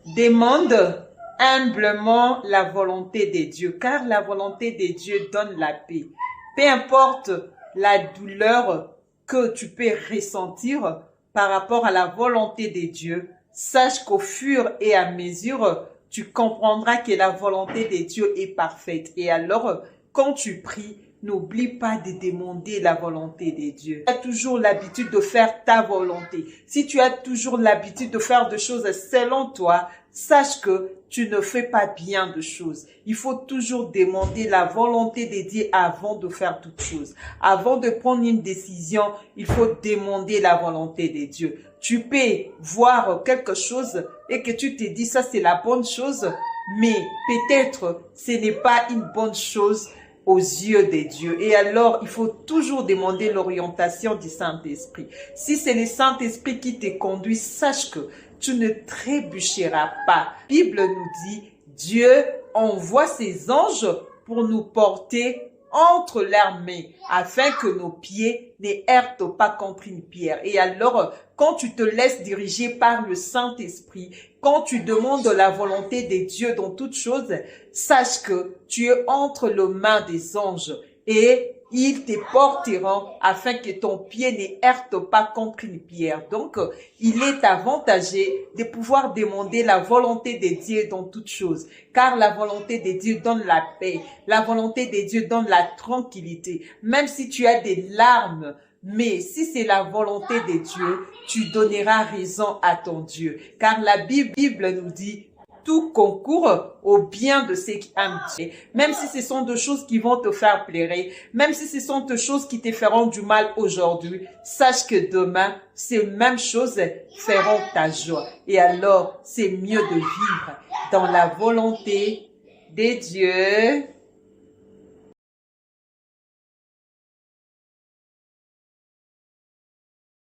Demande humblement la volonté de Dieu, car la volonté de Dieu donne la paix. Peu importe la douleur que tu peux ressentir par rapport à la volonté de Dieu, sache qu'au fur et à mesure, tu comprendras que la volonté de Dieu est parfaite. Et alors, quand tu pries, n'oublie pas de demander la volonté de Dieu. Si tu as toujours l'habitude de faire ta volonté, si tu as toujours l'habitude de faire des choses selon toi, sache que tu ne fais pas bien de choses. Il faut toujours demander la volonté de Dieu avant de faire toute chose. Avant de prendre une décision, il faut demander la volonté de Dieu. Tu peux voir quelque chose et que tu te dis ça c'est la bonne chose, mais peut-être ce n'est pas une bonne chose aux yeux de Dieu. Et alors, il faut toujours demander l'orientation du Saint-Esprit. Si c'est le Saint-Esprit qui te conduit, sache que tu ne trébucheras pas. La Bible nous dit, Dieu envoie ses anges pour nous porter entre leurs mains, afin que nos pieds ne heurtent pas contre une pierre. Et alors, quand tu te laisses diriger par le Saint-Esprit, quand tu demandes la volonté de Dieu dans toutes choses, sache que tu es entre les mains des anges et ils te porteront afin que ton pied ne heurte pas contre une pierre. Donc, il est avantageux de pouvoir demander la volonté de Dieu dans toutes choses, car la volonté de Dieu donne la paix, la volonté de Dieu donne la tranquillité. Même si tu as des larmes, mais si c'est la volonté de Dieu, tu donneras raison à ton Dieu. Car la Bible nous dit, tout concourt au bien de ceux qui aiment Dieu. Même si ce sont des choses qui vont te faire pleurer, même si ce sont des choses qui te feront du mal aujourd'hui, sache que demain, ces mêmes choses feront ta joie. Et alors, c'est mieux de vivre dans la volonté de Dieu.